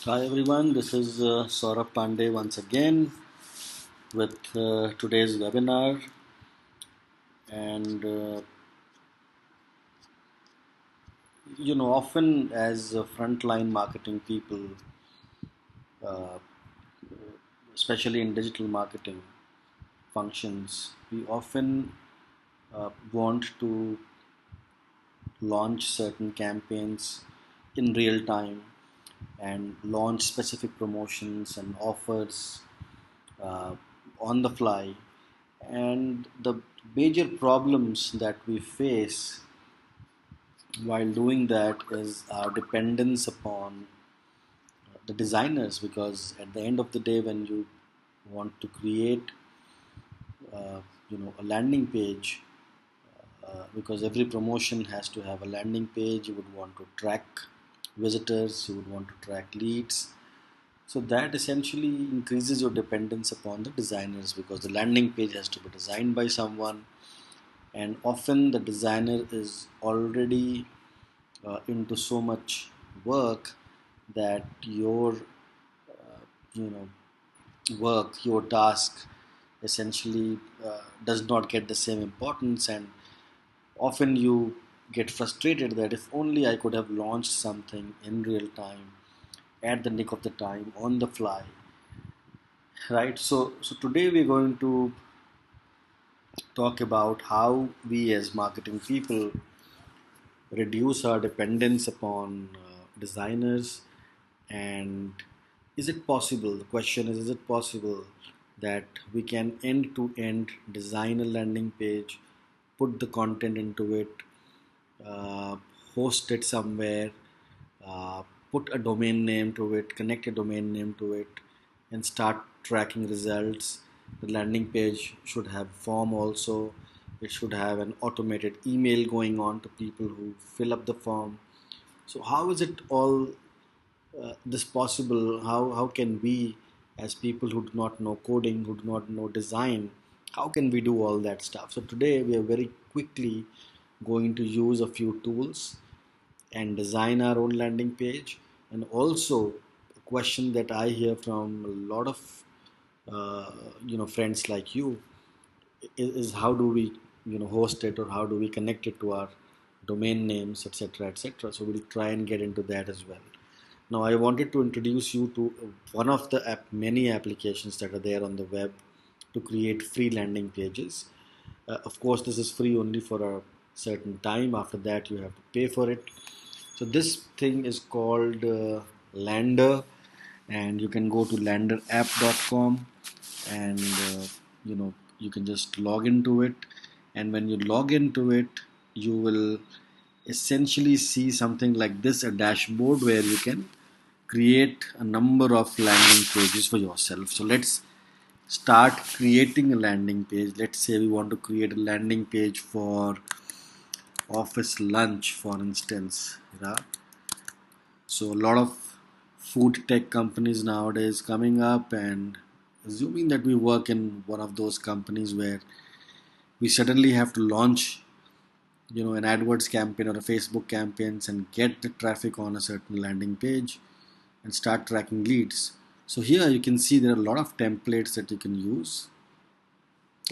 Hi everyone, this is SAURABH Pandey once again with today's webinar. And often as frontline marketing people, uh, especially in digital marketing functions, we often want to launch certain campaigns in real time and launch specific promotions and offers uh, on the fly. And the major problems that we face while doing that is our dependence upon the designers, because at the end of the day, when you want to create a landing page, because every promotion has to have a landing page, you would want to track visitors, you would want to track leads. So that essentially increases your dependence upon the designers, because the landing page has to be designed by someone, and often the designer is already into so much work that your you know work, your task essentially does not get the same importance. And often you get frustrated that if only I could have launched something in real time, at the nick of the time, on the fly, right? So today we're going to talk about how we as marketing people reduce our dependence upon designers. And is it possible, the question is it possible that we can end to end design a landing page, put the content into it, uh, host it somewhere, uh, put a domain name to it, connect a domain name to it, and start tracking results? The landing page should have form also. It should have an automated email going on to people who fill up the form. So how is it all this possible? How can we, as people who do not know coding, who do not know design, how can we do all that stuff? So today we are very quickly going to use a few tools and design our own landing page. And also, a question that I hear from a lot of friends like you is how do we host it, or how do we connect it to our domain names, etc., etc. So we'll try and get into that as well. Now I wanted to introduce you to one of the many applications that are there on the web to create free landing pages. Of course, this is free only for a certain time. After that, you have to pay for it. So this thing is called Lander, and you can go to landerapp.com, and you can just log into it. And when you log into it, you will essentially see something like this, a dashboard where you can create a number of landing pages for yourself. So let's start creating a landing page. Let's say we want to create a landing page for office lunch, for instance. So a lot of food tech companies nowadays coming up, and assuming that we work in one of those companies where we suddenly have to launch an AdWords campaign or a Facebook campaigns and get the traffic on a certain landing page and start tracking leads. So here you can see there are a lot of templates that you can use.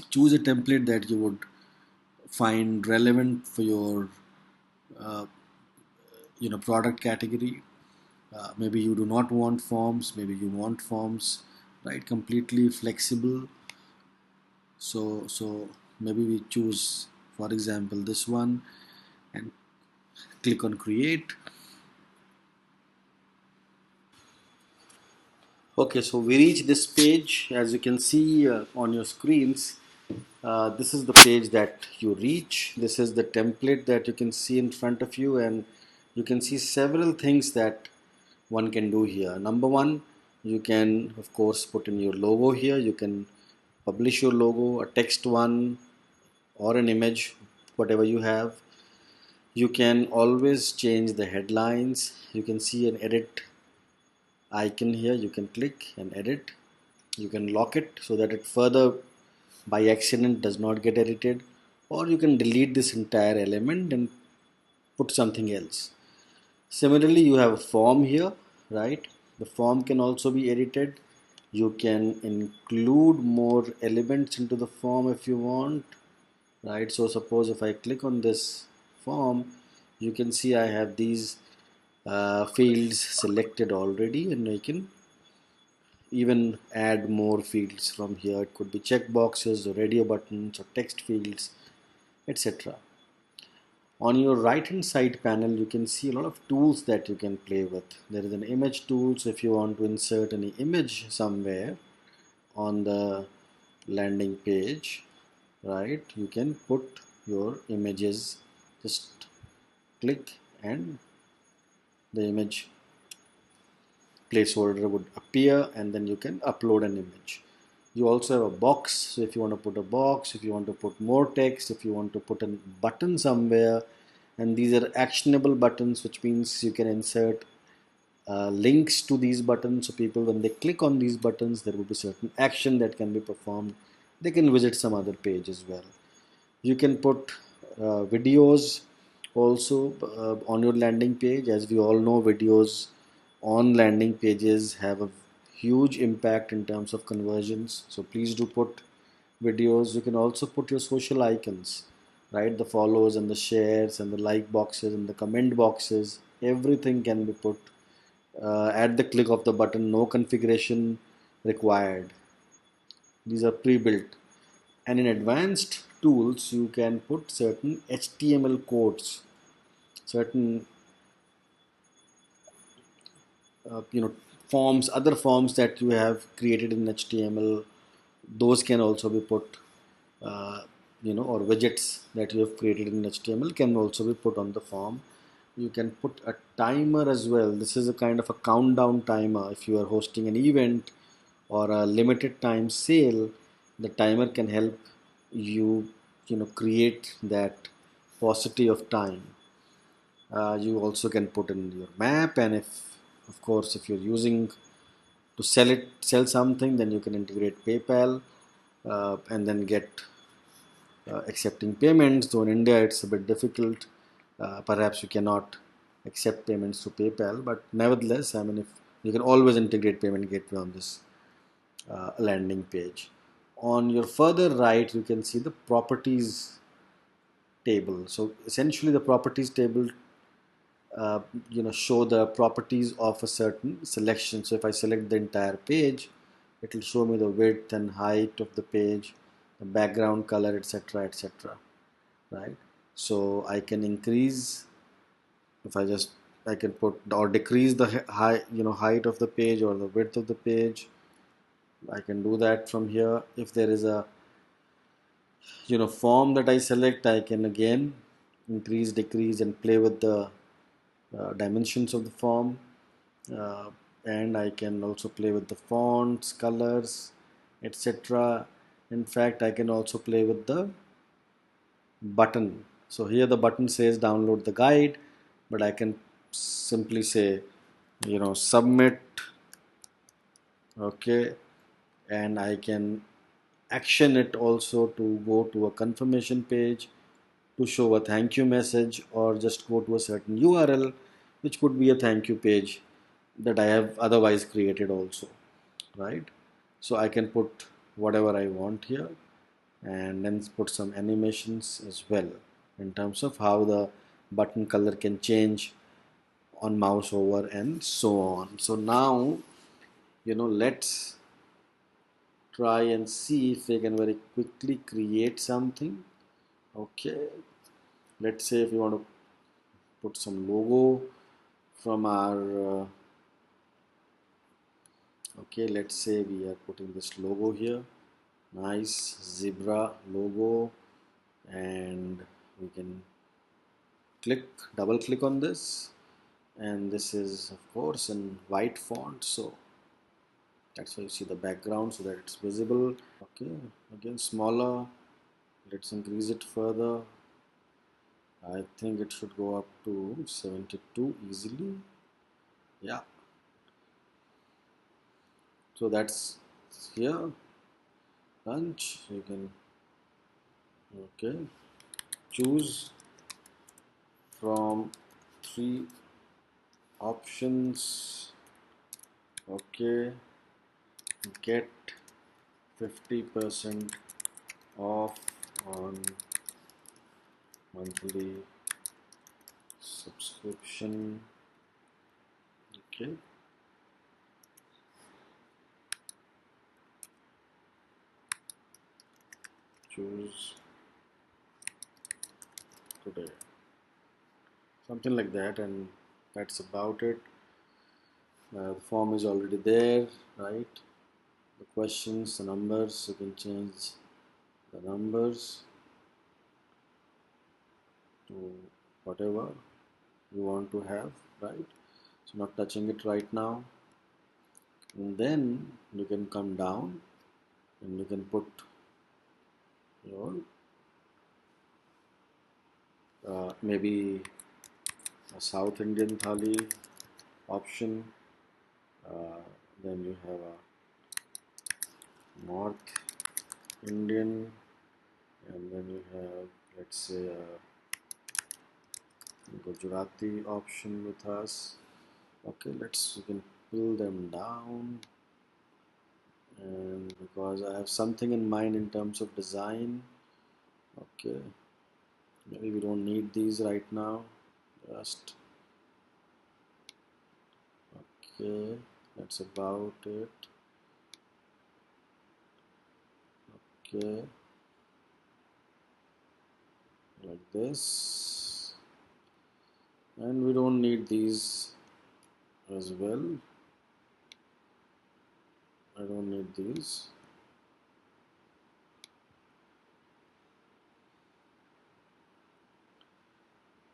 Choose a template that you would find relevant for your uh, product category. Maybe you do not want forms, maybe you want forms, right? Completely flexible. So maybe we choose, for example, this one, and click on create. Okay, so we reach this page. As you can see on your screens, this is the page that you reach. This is the template that you can see in front of you, and you can see several things that one can do here. Number one, you can of course put in your logo here. You can publish your logo, a text one, or an image, whatever you have. You can always change the headlines. You can see an edit icon here. You can click and edit. You can lock it so that it further by accident does not get edited, or you can delete this entire element and put something else. Similarly, you have a form here, right? The form can also be edited. You can include more elements into the form if you want, right? So suppose if I click on this form, you can see I have these fields selected already, and I can even add more fields from here. It could be checkboxes or radio buttons or text fields, etc. On your right hand side panel, you can see a lot of tools that you can play with. There is an image tool, so if you want to insert any image somewhere on the landing page, right, you can put your images. Just click and the image placeholder would appear, and then you can upload an image. You also have a box, so if you want to put a box, if you want to put more text, if you want to put a button somewhere, and these are actionable buttons, which means you can insert links to these buttons, so people, when they click on these buttons, there will be certain action that can be performed. They can visit some other page as well. You can put videos also on your landing page. As we all know, videos on landing pages have a huge impact in terms of conversions, so please do put videos. You can also put your social icons, right? The follows and the shares and the like boxes and the comment boxes, everything can be put at the click of the button. No configuration required. These are pre-built. And in advanced tools, you can put certain HTML codes, certain forms, other forms that you have created in HTML. Those can also be put, or widgets that you have created in HTML can also be put on the form. You can put a timer as well. This is a kind of a countdown timer. If you are hosting an event or a limited time sale, the timer can help you, create that paucity of time. You also can put in your map, and if, of course, if you're using to sell something, then you can integrate PayPal and then get accepting payments. Though in India it's a bit difficult, perhaps you cannot accept payments through PayPal, but nevertheless, I mean, if you can always integrate payment gateway on this landing page. On your further right, you can see the properties table. So essentially, the properties table show the properties of a certain selection. So if I select the entire page, it will show me the width and height of the page, the background color, etc., etc., right? So I can increase, if I can put or decrease the height of the page or the width of the page. I can do that from here. If there is a form that I select, I can again increase, decrease, and play with the dimensions of the form, uh, and I can also play with the fonts, colors, etc. In fact, I can also play with the button. So here the button says download the guide, but I can simply say submit, okay, and I can action it also to go to a confirmation page, to show a thank you message, or just go to a certain URL, which could be a thank you page that I have otherwise created also, right? So I can put whatever I want here, and then put some animations as well in terms of how the button color can change on mouse over and so on. So now let's try and see if we can very quickly create something. Okay, let's say if you want to put some logo from our okay, let's say we are putting this logo here, nice zebra logo, and we can double click on this, and this is of course in white font, so that's why you see the background so that it's visible. Okay, again smaller, let's increase it further. I think it should go up to 72 easily. Yeah, so that's here. Punch, you can okay choose from three options. Okay, get 50% off on monthly subscription. Okay, choose today, something like that, and that's about it. The form is already there, right? The questions, the numbers, you can change the numbers to whatever you want to have, right? So not touching it right now, and then you can come down and you can put your maybe a South Indian thali option, uh, then you have a North Indian, and then you have, let's say, a Gujarati option with us. Okay, you can pull them down, and because I have something in mind in terms of design. Okay, maybe we don't need these right now, just okay, that's about it. Okay, like this, and we don't need these as well. I don't need these.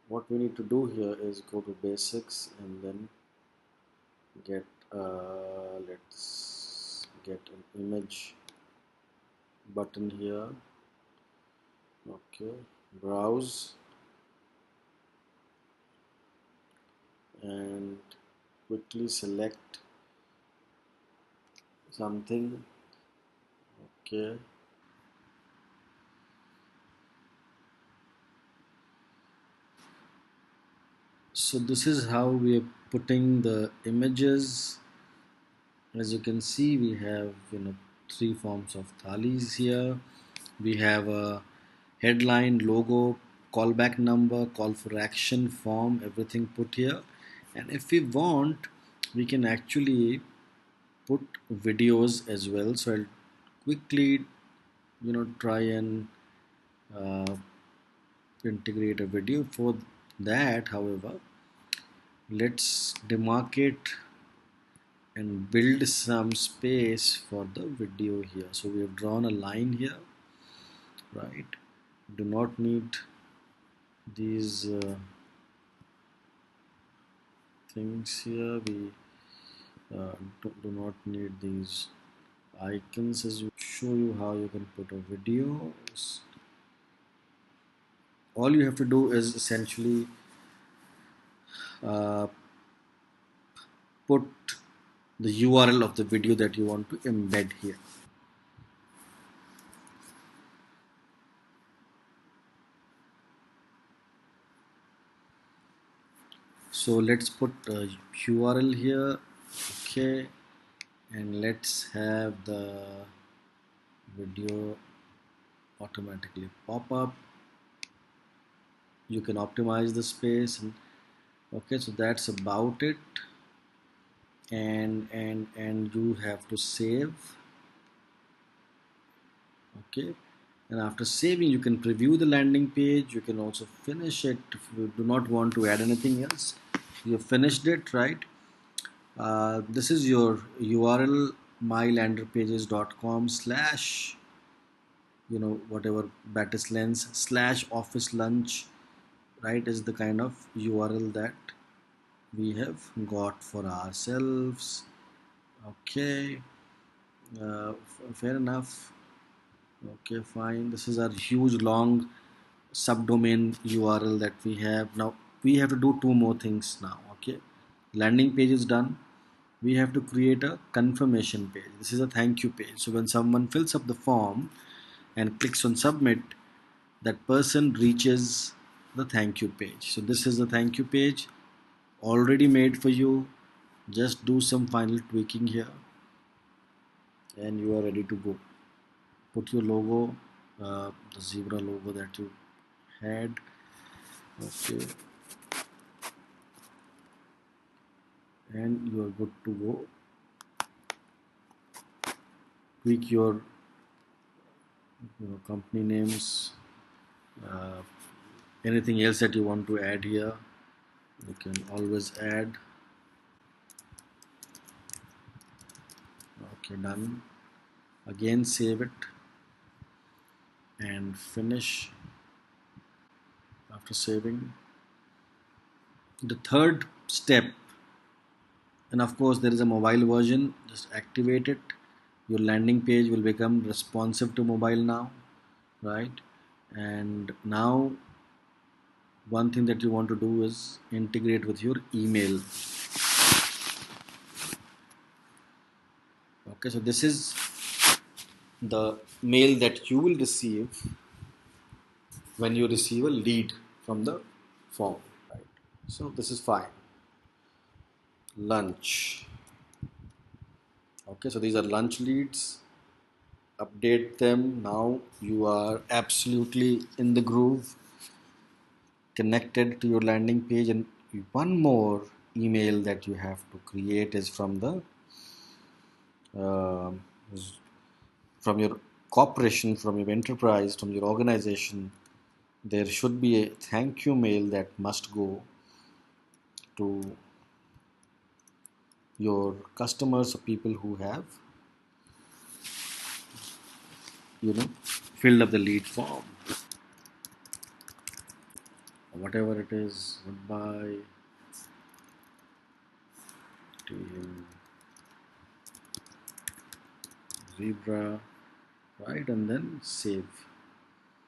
What we need to do here is go to basics and then get let's get an image button here. Okay, browse and quickly select something. Okay, so this is how we are putting the images. As you can see, we have three forms of thalis here. We have a headline, logo, callback number, call for action, form, everything put here. And if we want, we can actually put videos as well. So I'll quickly try and uh, integrate a video. For that, however, let's demarcate and build some space for the video here. So we have drawn a line here, right? Do not need these things here. We do not need these icons. As we show you how you can put a video, all you have to do is essentially uh, put the URL of the video that you want to embed here. So let's put a URL here. Okay, and let's have the video automatically pop up. You can optimize the space, and okay, so that's about it. And you have to save. Okay, and after saving, you can preview the landing page. You can also finish it if you do not want to add anything else. You have finished it, right? This is your URL, mylanderpages.com slash whatever Batis Lens slash office lunch, right, is the kind of URL that we have got for ourselves. Okay, fair enough. Okay, fine. This is our huge long subdomain URL that we have. Now we have to do two more things now. Okay, landing page is done. We have to create a confirmation page. This is a thank you page. So when someone fills up the form and clicks on submit, that person reaches the thank you page. So this is the thank you page already made for you. Just do some final tweaking here and you are ready to go. Put your logo, the zebra logo that you had. Okay, and you are good to go. Tweak your company names, uh, anything else that you want to add here, you can always add. Okay, done. Again, save it and finish. After saving, the third step, and of course there is a mobile version, just activate it. Your landing page will become responsive to mobile now, right? And now one thing that you want to do is integrate with your email. Okay, so this is the mail that you will receive when you receive a lead from the form, right? So this is fine. Lunch. Okay, so these are lunch leads. Update them. Now you are absolutely in the groove, connected to your landing page. And one more email that you have to create is from the uh, from your corporation, from your enterprise, from your organization. There should be a thank you mail that must go to your customers or people who have filled up the lead form, whatever it is. Goodbye to you, zebra, right? And then save.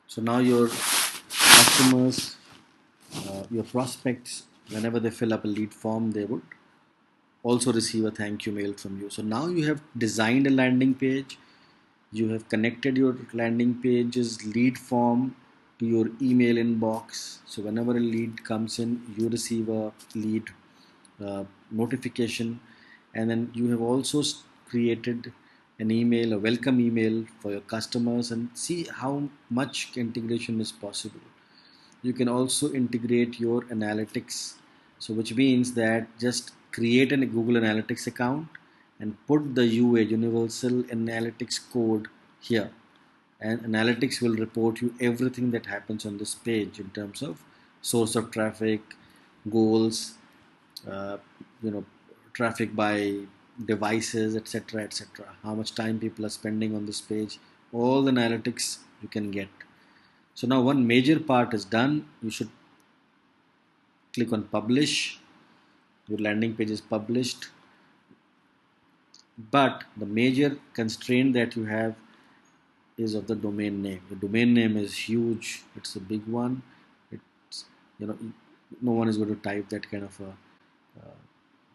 So now your customers, your prospects, whenever they fill up a lead form, they would also receive a thank you mail from you. So now you have designed a landing page, you have connected your landing page's lead form to your email inbox. So whenever a lead comes in, you receive a lead notification, and then you have also created an email, a welcome email for your customers, and see how much integration is possible. You can also integrate your analytics, so which means that just create a Google Analytics account and put the UA, Universal Analytics code, here, and analytics will report you everything that happens on this page in terms of source of traffic, goals, uh, you know traffic by devices, etc., etc., how much time people are spending on this page. All the analytics you can get. So now one major part is done. You should click on publish. Your landing page is published, but the major constraint that you have is of the domain name. The domain name is huge. It's a big one. It's you know no one is going to type that kind of a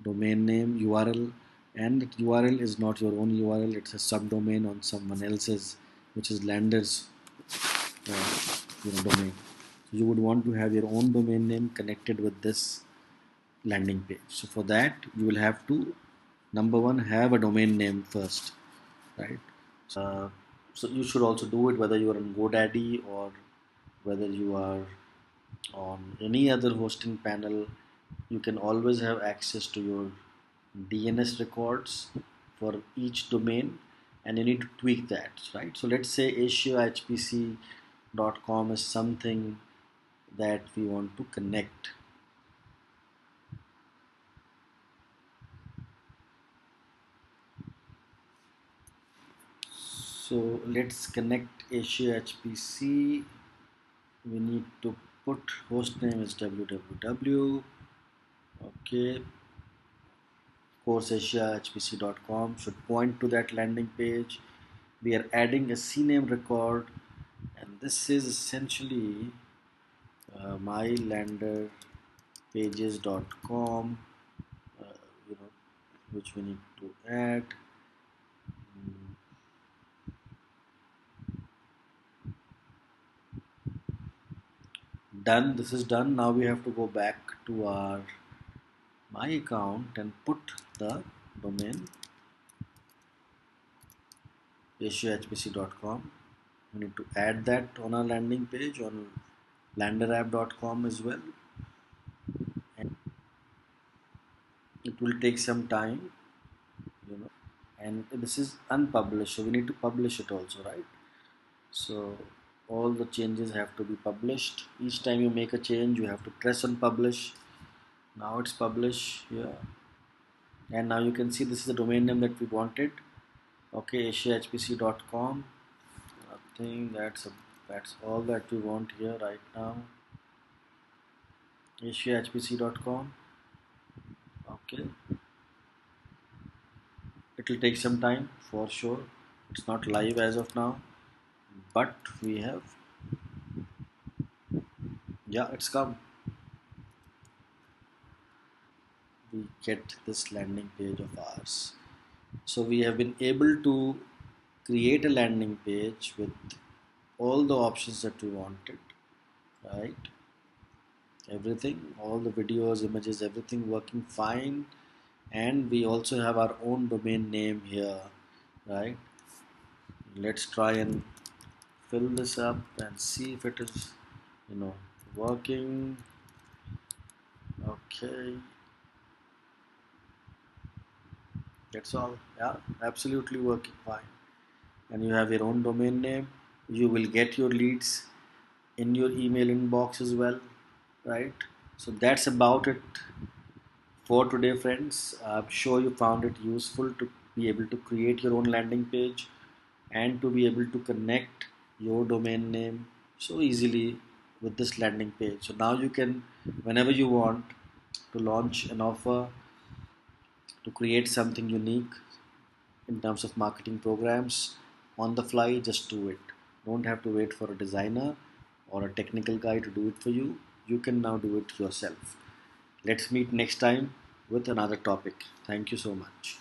domain name URL, and that URL is not your own URL. It's a subdomain on someone else's, which is Lander's domain. So you would want to have your own domain name connected with this landing page. So for that, you will have to, number one, have a domain name first, right? So you should also do it whether you are on GoDaddy or whether you are on any other hosting panel. You can always have access to your DNS records for each domain, and you need to tweak that, right? So let's say asiahpc.com is something that we want to connect. So let's connect Asia HPC. We need to put host name is www. Okay, of course asiahpc.com should point to that landing page. We are adding a CNAME record, and this is essentially mylanderpages.com, which we need to add. Done. This is done. Now we have to go back to our my account and put the domain agileness.com. We need to add that on our landing page on landerapp.com as well, and it will take some time, and this is unpublished, so we need to publish it also, right? So all the changes have to be published. Each time you make a change, you have to press on publish. Now it's published here, and now you can see this is the domain name that we wanted. Okay, asiahpc.com. I think that's all that we want here right now. asiahpc.com. Okay, it will take some time for sure. It's not live as of now, but we have, yeah, it's come. We get this landing page of ours. So we have been able to create a landing page with all the options that we wanted, right? Everything, all the videos, images, everything working fine. And we also have our own domain name here, right? Let's try and fill this up and see if it is, working. Okay, that's all. Yeah, absolutely working fine. And you have your own domain name. You will get your leads in your email inbox as well, right? So that's about it for today, friends. I'm sure you found it useful to be able to create your own landing page and to be able to connect your domain name so easily with this landing page. So now you can, whenever you want to launch an offer, to create something unique in terms of marketing programs on the fly, just do it. Don't have to wait for a designer or a technical guy to do it for you. You can now do it yourself. Let's meet next time with another topic. Thank you so much.